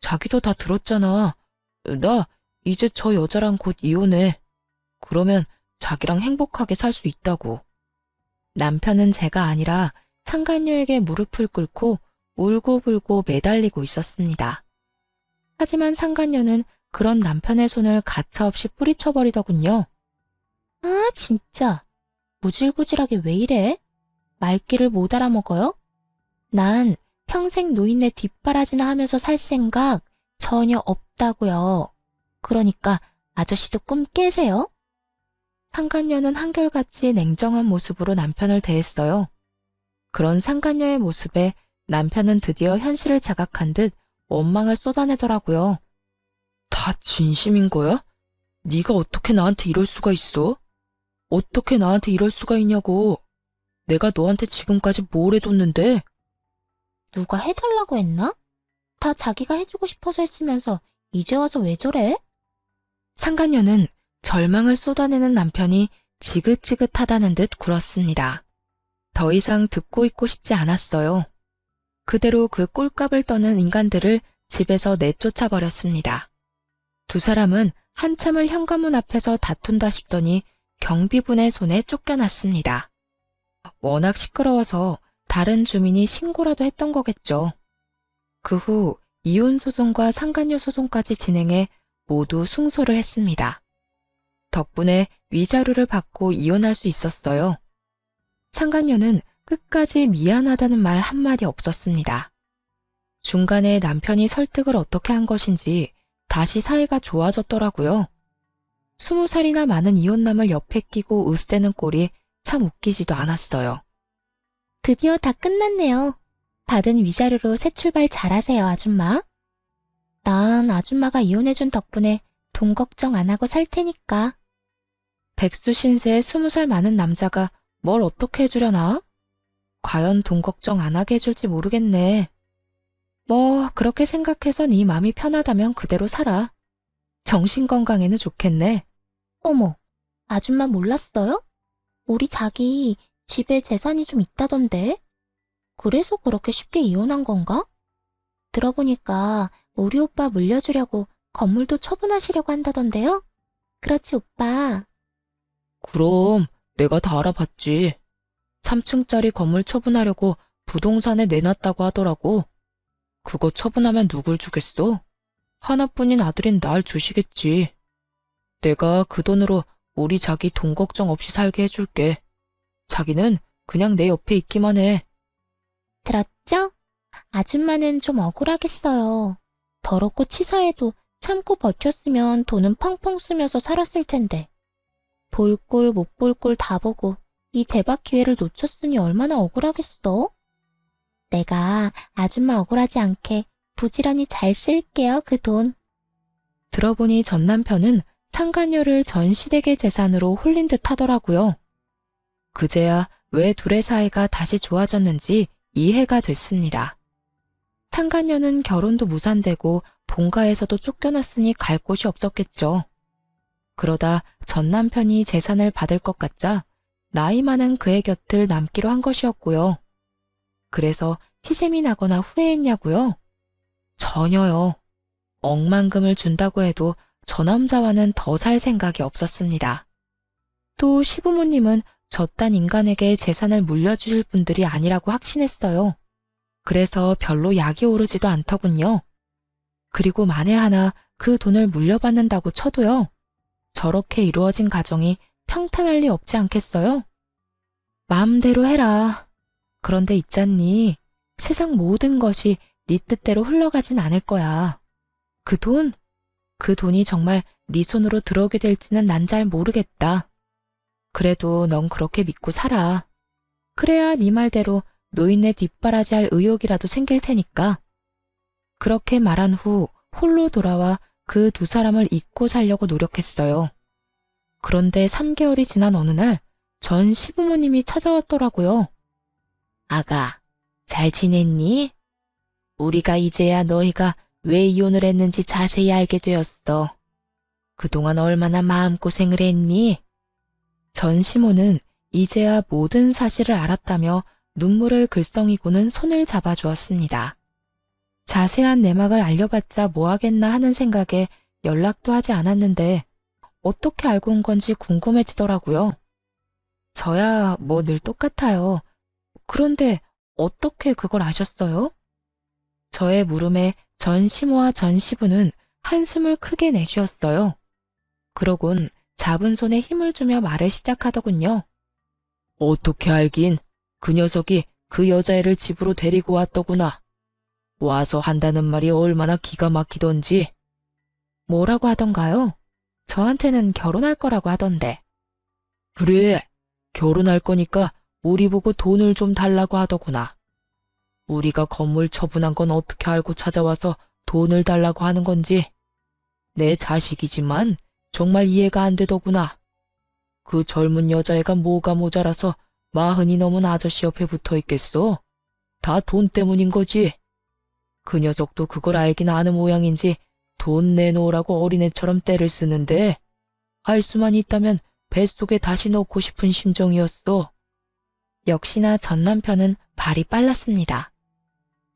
자기도 다 들었잖아. 나 이제 저 여자랑 곧 이혼해. 그러면 자기랑 행복하게 살 수 있다고. 남편은 제가 아니라 상간녀에게 무릎을 꿇고 울고불고 매달리고 있었습니다. 하지만 상간녀는 그런 남편의 손을 가차없이 뿌리쳐버리더군요. 아, 진짜. 무질구질하게 왜 이래? 말귀를 못 알아먹어요? 난 평생 노인네 뒷바라지나 하면서 살 생각 전혀 없다고요. 그러니까 아저씨도 꿈 깨세요. 상간녀는 한결같이 냉정한 모습으로 남편을 대했어요. 그런 상간녀의 모습에 남편은 드디어 현실을 자각한 듯 원망을 쏟아내더라고요. 다 진심인 거야? 네가 어떻게 나한테 이럴 수가 있어? 어떻게 나한테 이럴 수가 있냐고. 내가 너한테 지금까지 뭘 해줬는데? 누가 해달라고 했나? 다 자기가 해주고 싶어서 했으면서 이제 와서 왜 저래? 상간녀는 절망을 쏟아내는 남편이 지긋지긋하다는 듯 굴었습니다. 더 이상 듣고 있고 싶지 않았어요. 그대로 그 꼴값을 떠는 인간들을 집에서 내쫓아 버렸습니다. 두 사람은 한참을 현관문 앞에서 다툰다 싶더니 경비분의 손에 쫓겨났습니다. 워낙 시끄러워서 다른 주민이 신고라도 했던 거겠죠. 그 후 이혼 소송과 상간녀 소송까지 진행해 모두 승소를 했습니다. 덕분에 위자료를 받고 이혼할 수 있었어요. 상간녀는 끝까지 미안하다는 말 한마디 없었습니다. 중간에 남편이 설득을 어떻게 한 것인지 다시 사이가 좋아졌더라고요. 20살이나 많은 이혼남을 옆에 끼고 으스대는 꼴이 참 웃기지도 않았어요. 드디어 다 끝났네요. 받은 위자료로 새 출발 잘하세요, 아줌마. 난 아줌마가 이혼해준 덕분에 돈 걱정 안 하고 살 테니까. 백수 신세의 20살 많은 남자가 뭘 어떻게 해주려나? 과연 돈 걱정 안 하게 해줄지 모르겠네. 뭐 그렇게 생각해서 네 맘이 편하다면 그대로 살아. 정신건강에는 좋겠네. 어머, 아줌마 몰랐어요? 우리 자기 집에 재산이 좀 있다던데. 그래서 그렇게 쉽게 이혼한 건가? 들어보니까 우리 오빠 물려주려고 건물도 처분하시려고 한다던데요? 그렇지, 오빠. 그럼 내가 다 알아봤지. 3층짜리 건물 처분하려고 부동산에 내놨다고 하더라고. 그거 처분하면 누굴 주겠어? 하나뿐인 아들인 날 주시겠지. 내가 그 돈으로 우리 자기 돈 걱정 없이 살게 해줄게. 자기는 그냥 내 옆에 있기만 해. 들었죠? 아줌마는 좀 억울하겠어요. 더럽고 치사해도 참고 버텼으면 돈은 펑펑 쓰면서 살았을 텐데. 볼 꼴 못 볼 꼴 다 보고 이 대박 기회를 놓쳤으니 얼마나 억울하겠어? 내가 아줌마 억울하지 않게 부지런히 잘 쓸게요, 그 돈. 들어보니 전 남편은 상간녀를 전 시댁의 재산으로 홀린 듯 하더라고요. 그제야 왜 둘의 사이가 다시 좋아졌는지 이해가 됐습니다. 상간녀는 결혼도 무산되고 본가에서도 쫓겨났으니 갈 곳이 없었겠죠. 그러다 전 남편이 재산을 받을 것 같자 나이 많은 그의 곁을 남기로 한 것이었고요. 그래서 시샘이 나거나 후회했냐고요? 전혀요. 억만금을 준다고 해도 저 남자와는 더 살 생각이 없었습니다. 또 시부모님은 저딴 인간에게 재산을 물려주실 분들이 아니라고 확신했어요. 그래서 별로 약이 오르지도 않더군요. 그리고 만에 하나 그 돈을 물려받는다고 쳐도요. 저렇게 이루어진 가정이 평탄할 리 없지 않겠어요? 마음대로 해라. 그런데 있잖니. 세상 모든 것이 네 뜻대로 흘러가진 않을 거야. 그 돈이 정말 네 손으로 들어오게 될지는 난 잘 모르겠다. 그래도 넌 그렇게 믿고 살아. 그래야 네 말대로 노인네 뒷바라지 할 의욕이라도 생길 테니까. 그렇게 말한 후 홀로 돌아와 그 두 사람을 잊고 살려고 노력했어요. 그런데 3개월이 지난 어느 날 전 시부모님이 찾아왔더라고요. 아가, 잘 지냈니? 우리가 이제야 너희가 왜 이혼을 했는지 자세히 알게 되었어. 그동안 얼마나 마음고생을 했니? 전 시모는 이제야 모든 사실을 알았다며 눈물을 글썽이고는 손을 잡아주었습니다. 자세한 내막을 알려봤자 뭐하겠나 하는 생각에 연락도 하지 않았는데 어떻게 알고 온 건지 궁금해지더라고요. 저야 뭐 늘 똑같아요. 그런데 어떻게 그걸 아셨어요? 저의 물음에 전 시모와 전 시부는 한숨을 크게 내쉬었어요. 그러곤 잡은 손에 힘을 주며 말을 시작하더군요. 어떻게 알긴? 그 녀석이 그 여자애를 집으로 데리고 왔더구나. 와서 한다는 말이 얼마나 기가 막히던지. 뭐라고 하던가요? 저한테는 결혼할 거라고 하던데. 그래, 결혼할 거니까 우리 보고 돈을 좀 달라고 하더구나. 우리가 건물 처분한 건 어떻게 알고 찾아와서 돈을 달라고 하는 건지. 내 자식이지만 정말 이해가 안 되더구나. 그 젊은 여자애가 뭐가 모자라서 40이 넘은 아저씨 옆에 붙어 있겠어? 다 돈 때문인 거지. 그 녀석도 그걸 알긴 아는 모양인지 돈 내놓으라고 어린애처럼 떼를 쓰는데 할 수만 있다면 뱃속에 다시 넣고 싶은 심정이었어. 역시나 전 남편은 발이 빨랐습니다.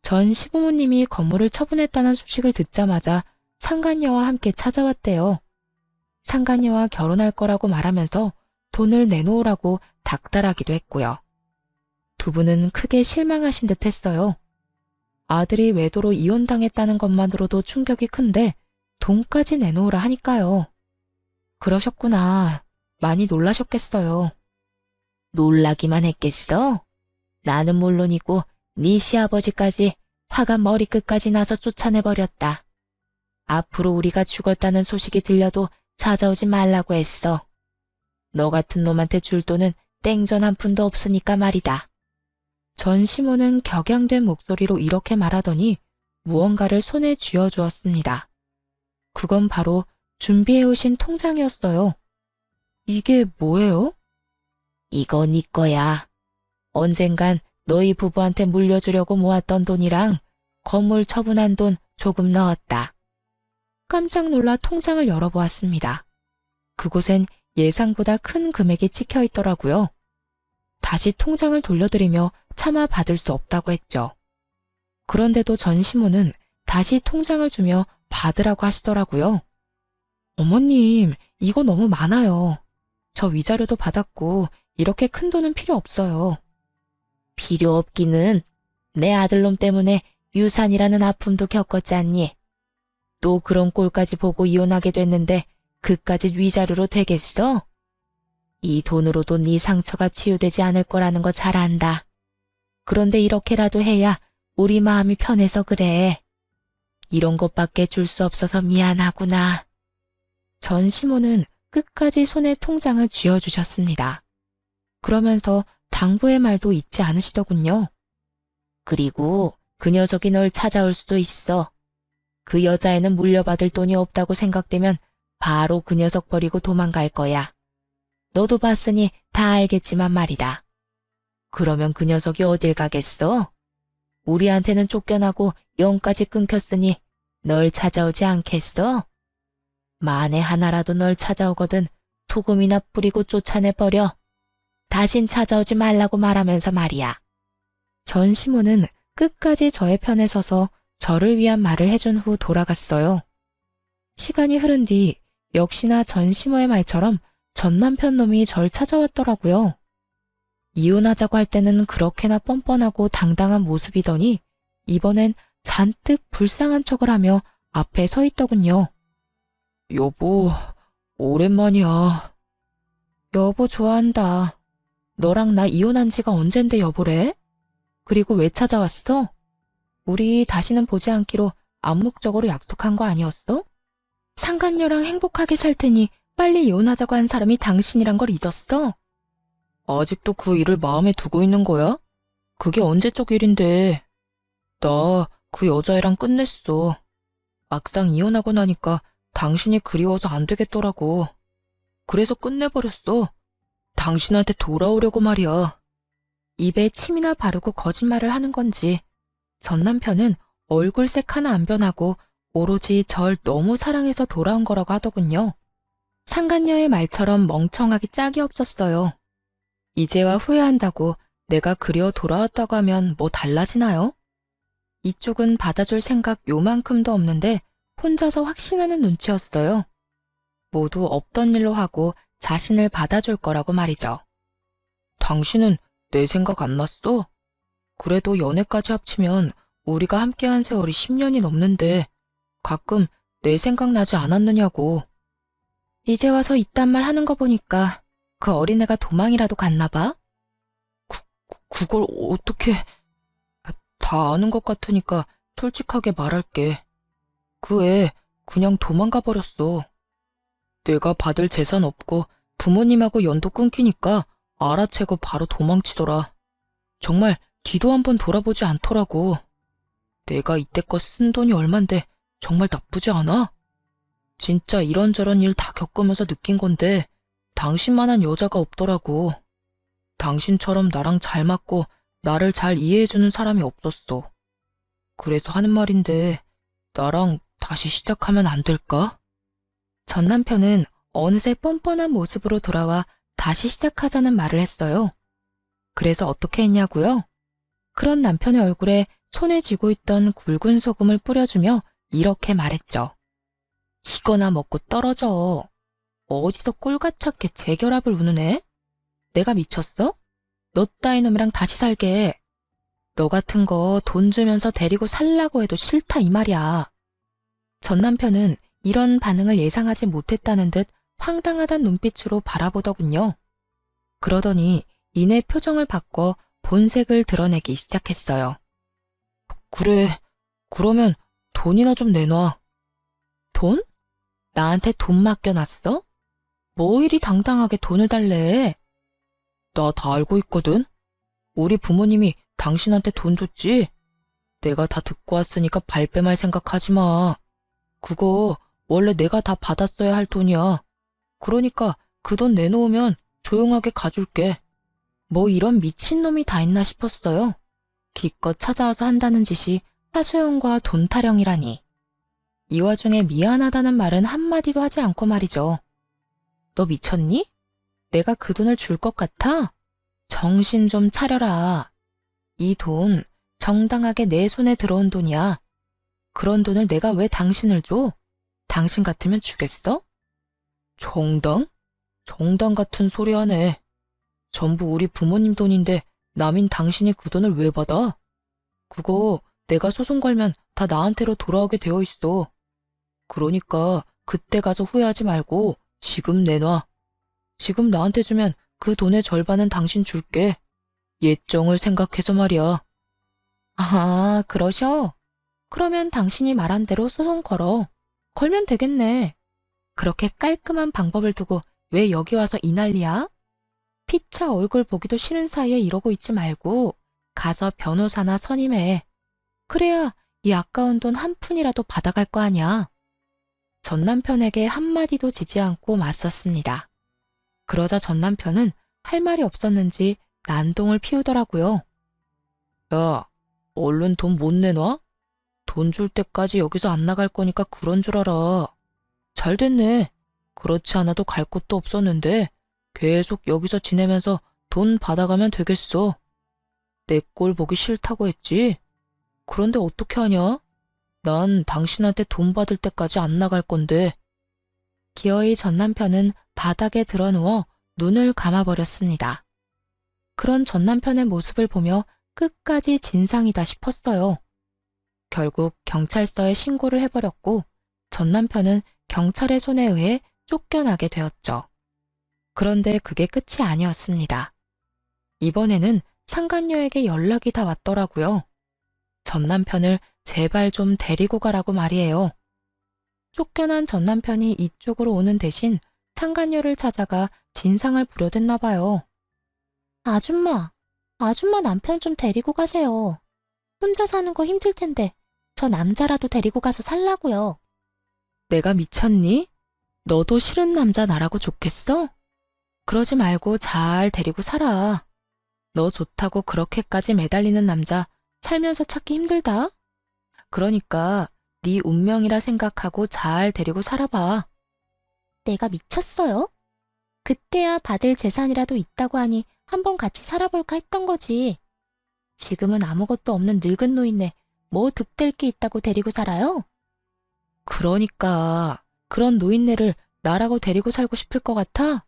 전 시부모님이 건물을 처분했다는 소식을 듣자마자 상간녀와 함께 찾아왔대요. 상간녀와 결혼할 거라고 말하면서 돈을 내놓으라고 닥달하기도 했고요. 두 분은 크게 실망하신 듯 했어요. 아들이 외도로 이혼당했다는 것만으로도 충격이 큰데 돈까지 내놓으라 하니까요. 그러셨구나. 많이 놀라셨겠어요. 놀라기만 했겠어? 나는 물론이고 네 시아버지까지 화가 머리끝까지 나서 쫓아내버렸다. 앞으로 우리가 죽었다는 소식이 들려도 찾아오지 말라고 했어. 너 같은 놈한테 줄 돈은 땡전 한 푼도 없으니까 말이다. 전 시모는 격양된 목소리로 이렇게 말하더니 무언가를 손에 쥐어주었습니다. 그건 바로 준비해오신 통장이었어요. 이게 뭐예요? 이거 네 거야. 언젠간 너희 부부한테 물려주려고 모았던 돈이랑 건물 처분한 돈 조금 넣었다. 깜짝 놀라 통장을 열어보았습니다. 그곳엔 예상보다 큰 금액이 찍혀 있더라고요. 다시 통장을 돌려드리며 차마 받을 수 없다고 했죠. 그런데도 전 시모는 다시 통장을 주며 받으라고 하시더라고요. 어머님, 이거 너무 많아요. 저 위자료도 받았고 이렇게 큰 돈은 필요 없어요. 필요 없기는 내 아들놈 때문에 유산이라는 아픔도 겪었지 않니? 또 그런 꼴까지 보고 이혼하게 됐는데 그까짓 위자료로 되겠어? 이 돈으로도 네 상처가 치유되지 않을 거라는 거 잘 안다. 그런데 이렇게라도 해야 우리 마음이 편해서 그래. 이런 것밖에 줄 수 없어서 미안하구나. 전 시모는 끝까지 손에 통장을 쥐어주셨습니다. 그러면서 당부의 말도 잊지 않으시더군요. 그리고 그 녀석이 널 찾아올 수도 있어. 그 여자애는 물려받을 돈이 없다고 생각되면 바로 그 녀석 버리고 도망갈 거야. 너도 봤으니 다 알겠지만 말이다. 그러면 그 녀석이 어딜 가겠어? 우리한테는 쫓겨나고 영까지 끊겼으니 널 찾아오지 않겠어? 만에 하나라도 널 찾아오거든 소금이나 뿌리고 쫓아내버려. 다신 찾아오지 말라고 말하면서 말이야. 전 시모는 끝까지 저의 편에 서서 저를 위한 말을 해준 후 돌아갔어요. 시간이 흐른 뒤 역시나 전 시모의 말처럼 전 남편 놈이 절 찾아왔더라고요. 이혼하자고 할 때는 그렇게나 뻔뻔하고 당당한 모습이더니 이번엔 잔뜩 불쌍한 척을 하며 앞에 서 있더군요. 여보, 오랜만이야. 여보 좋아한다. 너랑 나 이혼한 지가 언젠데 여보래? 그리고 왜 찾아왔어? 우리 다시는 보지 않기로 암묵적으로 약속한 거 아니었어? 상간녀랑 행복하게 살 테니 빨리 이혼하자고 한 사람이 당신이란 걸 잊었어? 아직도 그 일을 마음에 두고 있는 거야? 그게 언제적 일인데. 나 그 여자애랑 끝냈어. 막상 이혼하고 나니까 당신이 그리워서 안 되겠더라고. 그래서 끝내버렸어. 당신한테 돌아오려고 말이야. 입에 침이나 바르고 거짓말을 하는 건지 전 남편은 얼굴색 하나 안 변하고 오로지 절 너무 사랑해서 돌아온 거라고 하더군요. 상간녀의 말처럼 멍청하기 짝이 없었어요. 이제와 후회한다고 내가 그리워 돌아왔다고 하면 뭐 달라지나요? 이쪽은 받아줄 생각 요만큼도 없는데 혼자서 확신하는 눈치였어요. 모두 없던 일로 하고 자신을 받아줄 거라고 말이죠. 당신은 내 생각 안 났어? 그래도 연애까지 합치면 우리가 함께한 세월이 10년이 넘는데 가끔 내 생각 나지 않았느냐고. 이제 와서 이딴 말 하는 거 보니까 그 어린애가 도망이라도 갔나 봐? 그걸 어떻게... 다 아는 것 같으니까 솔직하게 말할게. 그 애 그냥 도망가 버렸어. 내가 받을 재산 없고 부모님하고 연도 끊기니까 알아채고 바로 도망치더라. 정말 뒤도 한번 돌아보지 않더라고. 내가 이때껏 쓴 돈이 얼만데 정말 나쁘지 않아? 진짜 이런저런 일 다 겪으면서 느낀 건데 당신만한 여자가 없더라고. 당신처럼 나랑 잘 맞고 나를 잘 이해해주는 사람이 없었어. 그래서 하는 말인데 나랑 다시 시작하면 안 될까? 전 남편은 어느새 뻔뻔한 모습으로 돌아와 다시 시작하자는 말을 했어요. 그래서 어떻게 했냐고요? 그런 남편의 얼굴에 손에 쥐고 있던 굵은 소금을 뿌려주며 이렇게 말했죠. 이거나 먹고 떨어져. 어디서 꼴같았게 재결합을 우느네? 내가 미쳤어? 너 따위 놈이랑 다시 살게. 너 같은 거 돈 주면서 데리고 살라고 해도 싫다 이 말이야. 전 남편은 이런 반응을 예상하지 못했다는 듯 황당하단 눈빛으로 바라보더군요. 그러더니 이내 표정을 바꿔 본색을 드러내기 시작했어요. 그래, 그러면 돈이나 좀 내놔. 돈? 나한테 돈 맡겨놨어? 뭐 이리 당당하게 돈을 달래? 나 다 알고 있거든. 우리 부모님이 당신한테 돈 줬지? 내가 다 듣고 왔으니까 발뺌할 생각하지 마. 그거 원래 내가 다 받았어야 할 돈이야. 그러니까 그 돈 내놓으면 조용하게 가줄게. 뭐 이런 미친놈이 다 있나 싶었어요. 기껏 찾아와서 한다는 짓이 하소연과 돈 타령이라니. 이 와중에 미안하다는 말은 한마디도 하지 않고 말이죠. 너 미쳤니? 내가 그 돈을 줄 것 같아? 정신 좀 차려라. 이 돈 정당하게 내 손에 들어온 돈이야. 그런 돈을 내가 왜 당신을 줘? 당신 같으면 주겠어? 정당? 정당 같은 소리 하네. 전부 우리 부모님 돈인데 남인 당신이 그 돈을 왜 받아? 그거 내가 소송 걸면 다 나한테로 돌아오게 되어 있어. 그러니까 그때 가서 후회하지 말고 지금 내놔. 지금 나한테 주면 그 돈의 절반은 당신 줄게. 예정을 생각해서 말이야. 아, 그러셔? 그러면 당신이 말한 대로 소송 걸어. 걸면 되겠네. 그렇게 깔끔한 방법을 두고 왜 여기 와서 이 난리야? 피차 얼굴 보기도 싫은 사이에 이러고 있지 말고 가서 변호사나 선임해. 그래야 이 아까운 돈 한 푼이라도 받아갈 거 아니야. 전 남편에게 한마디도 지지 않고 맞섰습니다. 그러자 전 남편은 할 말이 없었는지 난동을 피우더라고요. 야, 얼른 돈 못 내놔? 돈 줄 때까지 여기서 안 나갈 거니까 그런 줄 알아. 잘 됐네. 그렇지 않아도 갈 곳도 없었는데 계속 여기서 지내면서 돈 받아가면 되겠어. 내 꼴 보기 싫다고 했지? 그런데 어떻게 하냐? 난 당신한테 돈 받을 때까지 안 나갈 건데. 기어이 전 남편은 바닥에 드러누워 눈을 감아버렸습니다. 그런 전 남편의 모습을 보며 끝까지 진상이다 싶었어요. 결국 경찰서에 신고를 해버렸고 전 남편은 경찰의 손에 의해 쫓겨나게 되었죠. 그런데 그게 끝이 아니었습니다. 이번에는 상간녀에게 연락이 다 왔더라고요. 전 남편을 제발 좀 데리고 가라고 말이에요. 쫓겨난 전 남편이 이쪽으로 오는 대신 상간녀를 찾아가 진상을 부려댔나 봐요. 아줌마 남편 좀 데리고 가세요. 혼자 사는 거 힘들 텐데 저 남자라도 데리고 가서 살라고요. 내가 미쳤니? 너도 싫은 남자 나라고 좋겠어? 그러지 말고 잘 데리고 살아. 너 좋다고 그렇게까지 매달리는 남자 살면서 찾기 힘들다. 그러니까 네 운명이라 생각하고 잘 데리고 살아봐. 내가 미쳤어요? 그때야 받을 재산이라도 있다고 하니 한번 같이 살아볼까 했던 거지. 지금은 아무것도 없는 늙은 노인네 뭐 득될 게 있다고 데리고 살아요? 그러니까 그런 노인네를 나라고 데리고 살고 싶을 것 같아?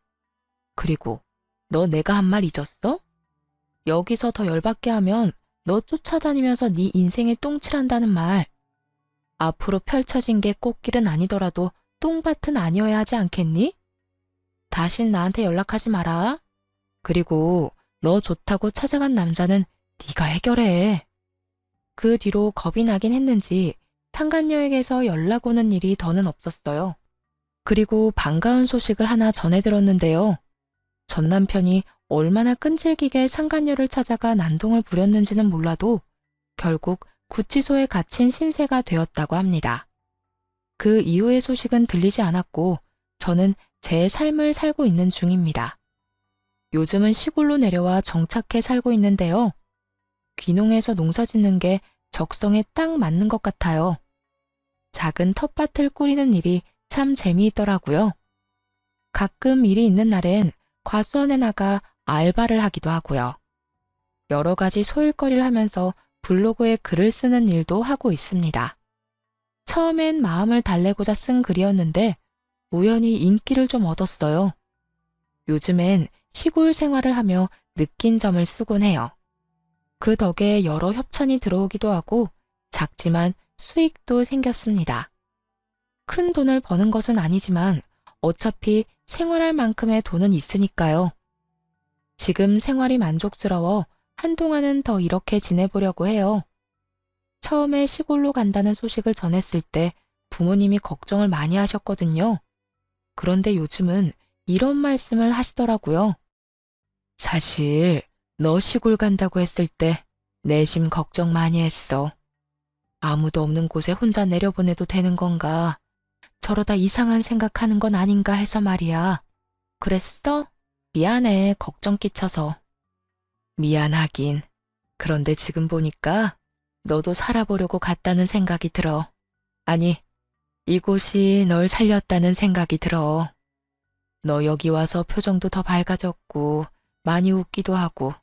그리고 너 내가 한 말 잊었어? 여기서 더 열받게 하면 너 쫓아다니면서 네 인생에 똥칠한다는 말. 앞으로 펼쳐진 게 꽃길은 아니더라도 똥밭은 아니어야 하지 않겠니? 다신 나한테 연락하지 마라. 그리고 너 좋다고 찾아간 남자는 네가 해결해. 그 뒤로 겁이 나긴 했는지 상간녀에게서 연락 오는 일이 더는 없었어요. 그리고 반가운 소식을 하나 전해 들었는데요. 전 남편이 얼마나 끈질기게 상간녀를 찾아가 난동을 부렸는지는 몰라도 결국 구치소에 갇힌 신세가 되었다고 합니다. 그 이후의 소식은 들리지 않았고 저는 제 삶을 살고 있는 중입니다. 요즘은 시골로 내려와 정착해 살고 있는데요. 귀농해서 농사 짓는 게 적성에 딱 맞는 것 같아요. 작은 텃밭을 꾸리는 일이 참 재미있더라고요. 가끔 일이 있는 날엔 과수원에 나가 알바를 하기도 하고요. 여러 가지 소일거리를 하면서 블로그에 글을 쓰는 일도 하고 있습니다. 처음엔 마음을 달래고자 쓴 글이었는데 우연히 인기를 좀 얻었어요. 요즘엔 시골 생활을 하며 느낀 점을 쓰곤 해요. 그 덕에 여러 협찬이 들어오기도 하고 작지만 수익도 생겼습니다. 큰 돈을 버는 것은 아니지만 어차피 생활할 만큼의 돈은 있으니까요. 지금 생활이 만족스러워 한동안은 더 이렇게 지내보려고 해요. 처음에 시골로 간다는 소식을 전했을 때 부모님이 걱정을 많이 하셨거든요. 그런데 요즘은 이런 말씀을 하시더라고요. 사실 너 시골 간다고 했을 때 내심 걱정 많이 했어. 아무도 없는 곳에 혼자 내려보내도 되는 건가? 저러다 이상한 생각하는 건 아닌가 해서 말이야. 그랬어? 미안해, 걱정 끼쳐서. 미안하긴. 그런데 지금 보니까 너도 살아보려고 갔다는 생각이 들어. 아니, 이곳이 널 살렸다는 생각이 들어. 너 여기 와서 표정도 더 밝아졌고 많이 웃기도 하고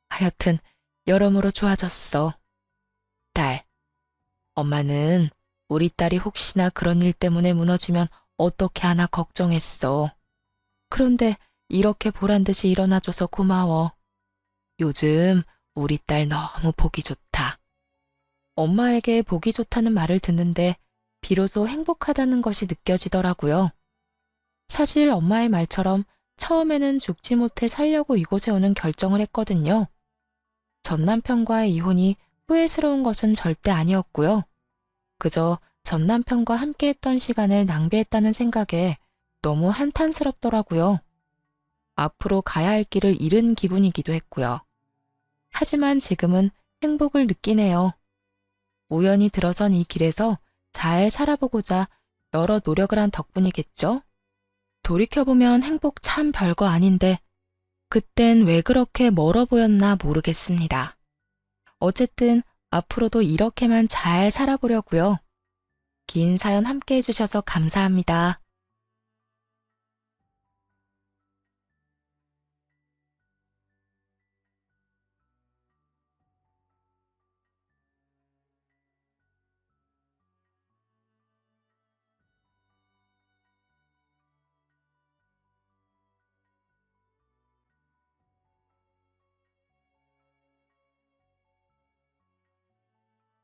하여튼 여러모로 좋아졌어. 딸, 엄마는 우리 딸이 혹시나 그런 일 때문에 무너지면 어떻게 하나 걱정했어. 그런데 이렇게 보란듯이 일어나줘서 고마워. 요즘 우리 딸 너무 보기 좋다. 엄마에게 보기 좋다는 말을 듣는데 비로소 행복하다는 것이 느껴지더라고요. 사실 엄마의 말처럼 처음에는 죽지 못해 살려고 이곳에 오는 결정을 했거든요. 전 남편과의 이혼이 후회스러운 것은 절대 아니었고요. 그저 전 남편과 함께 했던 시간을 낭비했다는 생각에 너무 한탄스럽더라고요. 앞으로 가야 할 길을 잃은 기분이기도 했고요. 하지만 지금은 행복을 느끼네요. 우연히 들어선 이 길에서 잘 살아보고자 여러 노력을 한 덕분이겠죠? 돌이켜보면 행복 참 별거 아닌데 그땐 왜 그렇게 멀어 보였나 모르겠습니다. 어쨌든 앞으로도 이렇게만 잘 살아보려고요. 긴 사연 함께 해주셔서 감사합니다.